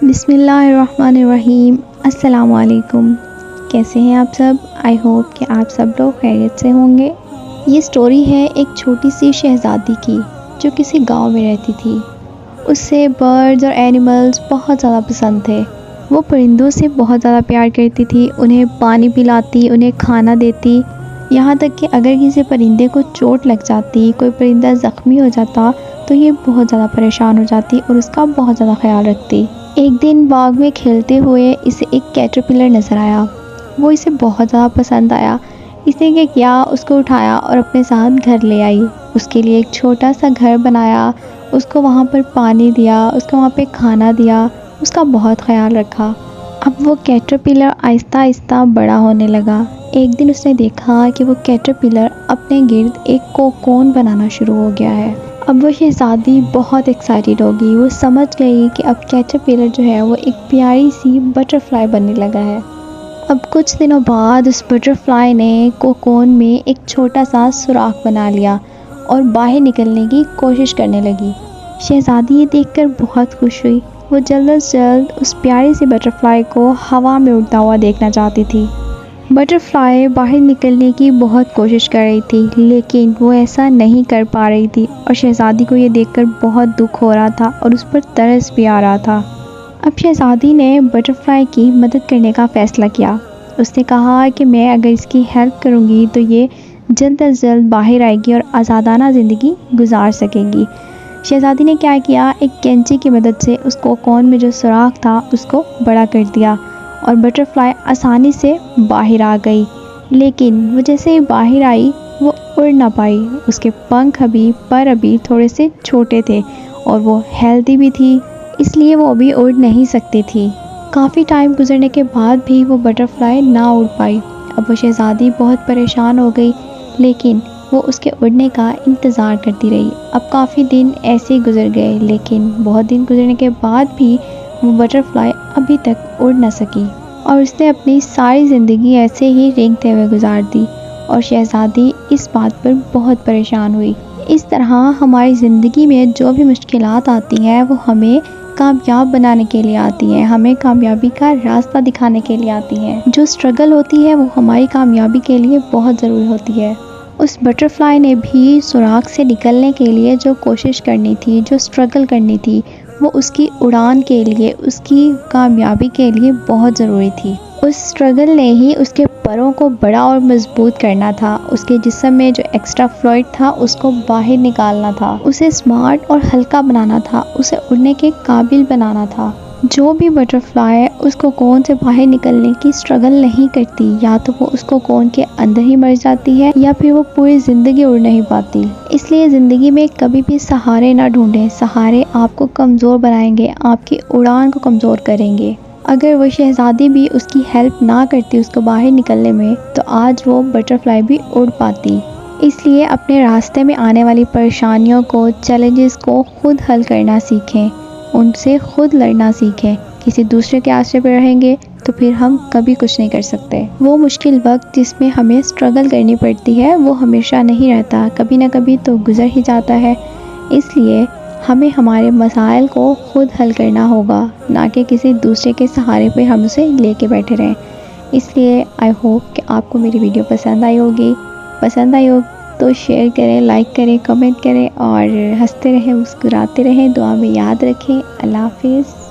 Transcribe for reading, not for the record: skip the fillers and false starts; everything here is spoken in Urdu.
بسم اللہ الرحمن الرحیم۔ السلام علیکم، کیسے ہیں آپ سب؟ آئی ہوپ کہ آپ سب لوگ خیریت سے ہوں گے۔ یہ سٹوری ہے ایک چھوٹی سی شہزادی کی جو کسی گاؤں میں رہتی تھی۔ اس سے برڈز اور اینیملز بہت زیادہ پسند تھے۔ وہ پرندوں سے بہت زیادہ پیار کرتی تھی، انہیں پانی پلاتی، انہیں کھانا دیتی، یہاں تک کہ اگر کسی پرندے کو چوٹ لگ جاتی، کوئی پرندہ زخمی ہو جاتا تو یہ بہت زیادہ پریشان ہو جاتی اور اس کا بہت زیادہ خیال رکھتی۔ ایک دن باغ میں کھیلتے ہوئے اسے ایک کیٹرپلر نظر آیا۔ وہ اسے بہت زیادہ پسند آیا۔ اس نے کیا کیا، اس کو اٹھایا اور اپنے ساتھ گھر لے آئی۔ اس کے لیے ایک چھوٹا سا گھر بنایا، اس کو وہاں پر پانی دیا، اس کو وہاں پہ کھانا دیا، اس کا بہت خیال رکھا۔ اب وہ کیٹرپلر آہستہ آہستہ بڑا ہونے لگا۔ ایک دن اس نے دیکھا کہ وہ کیٹرپلر اپنے گرد ایک کوکون بنانا شروع ہو گیا ہے۔ اب وہ شہزادی بہت ایکسائٹیڈ ہوگی۔ وہ سمجھ گئی کہ اب کیٹرپلر جو ہے وہ ایک پیاری سی بٹرفلائی بننے لگا ہے۔ اب کچھ دنوں بعد اس بٹرفلائی نے کوکون میں ایک چھوٹا سا سوراخ بنا لیا اور باہر نکلنے کی کوشش کرنے لگی۔ شہزادی یہ دیکھ کر بہت خوش ہوئی۔ وہ جلد از جلد اس پیاری سی بٹرفلائی کو ہوا میں اڑتا ہوا دیکھنا چاہتی تھی۔ بٹرفلائی باہر نکلنے کی بہت کوشش کر رہی تھی لیکن وہ ایسا نہیں کر پا رہی تھی اور شہزادی کو یہ دیکھ کر بہت دکھ ہو رہا تھا اور اس پر ترس بھی آ رہا تھا۔ اب شہزادی نے بٹرفلائی کی مدد کرنے کا فیصلہ کیا۔ اس نے کہا کہ میں اگر اس کی ہیلپ کروں گی تو یہ جلد از جلد باہر آئے گی اور آزادانہ زندگی گزار سکے گی۔ شہزادی نے کیا کیا، ایک کینچی کی مدد سے اس کوکون میں جو سوراخ تھا اس کو بڑا کر دیا اور بٹرفلائی آسانی سے باہر آ گئی۔ لیکن وہ جیسے ہی باہر آئی وہ اڑ نہ پائی۔ اس کے پنکھ پر ابھی تھوڑے سے چھوٹے تھے اور وہ ہیلدی بھی تھی، اس لیے وہ ابھی اڑ نہیں سکتی تھی۔ کافی ٹائم گزرنے کے بعد بھی وہ بٹرفلائی نہ اڑ پائی۔ اب وہ شہزادی بہت پریشان ہو گئی لیکن وہ اس کے اڑنے کا انتظار کرتی رہی۔ اب کافی دن ایسے ہی گزر گئے لیکن بہت دن گزرنے کے بعد بھی وہ بٹرفلائی ابھی تک اڑ نہ سکی اور اس نے اپنی ساری زندگی ایسے ہی رینگتے ہوئے گزار دی اور شہزادی اس بات پر بہت پریشان ہوئی۔ اس طرح ہماری زندگی میں جو بھی مشکلات آتی ہیں وہ ہمیں کامیاب بنانے کے لیے آتی ہیں، ہمیں کامیابی کا راستہ دکھانے کے لیے آتی ہیں۔ جو سٹرگل ہوتی ہے وہ ہماری کامیابی کے لیے بہت ضروری ہوتی ہے۔ اس بٹرفلائی نے بھی سوراخ سے نکلنے کے لیے جو کوشش کرنی تھی، جو سٹرگل کرنی تھی، وہ اس کی اڑان کے لیے، اس کی کامیابی کے لیے بہت ضروری تھی۔ اس سٹرگل نے ہی اس کے پروں کو بڑا اور مضبوط کرنا تھا، اس کے جسم میں جو ایکسٹرا فلوئڈ تھا اس کو باہر نکالنا تھا، اسے اسمارٹ اور ہلکا بنانا تھا، اسے اڑنے کے قابل بنانا تھا۔ جو بھی بٹرفلائی اس کوکون سے باہر نکلنے کی سٹرگل نہیں کرتی، یا تو وہ اس کوکون کے اندر ہی مر جاتی ہے یا پھر وہ پوری زندگی اڑ نہیں پاتی۔ اس لیے زندگی میں کبھی بھی سہارے نہ ڈھونڈیں، سہارے آپ کو کمزور بنائیں گے، آپ کی اڑان کو کمزور کریں گے۔ اگر وہ شہزادی بھی اس کی ہیلپ نہ کرتی اس کو باہر نکلنے میں تو آج وہ بٹرفلائی بھی اڑ پاتی۔ اس لیے اپنے راستے میں آنے والی پریشانیوں کو، چیلنجز کو خود حل کرنا سیکھیں، ان سے خود لڑنا سیکھیں۔ کسی دوسرے کے آسرے پہ رہیں گے تو پھر ہم کبھی کچھ نہیں کر سکتے۔ وہ مشکل وقت جس میں ہمیں سٹرگل کرنی پڑتی ہے وہ ہمیشہ نہیں رہتا، کبھی نہ کبھی تو گزر ہی جاتا ہے۔ اس لیے ہمیں ہمارے مسائل کو خود حل کرنا ہوگا، نہ کہ کسی دوسرے کے سہارے پہ ہم اسے لے کے بیٹھے رہیں۔ اس لیے آئی ہوپ کہ آپ کو میری ویڈیو پسند آئی ہوگی۔ پسند آئی ہو تو شیئر کریں، لائک کریں، کمنٹ کریں اور ہنستے رہیں، مسکراتے رہیں، دعا میں یاد رکھیں۔ اللہ حافظ۔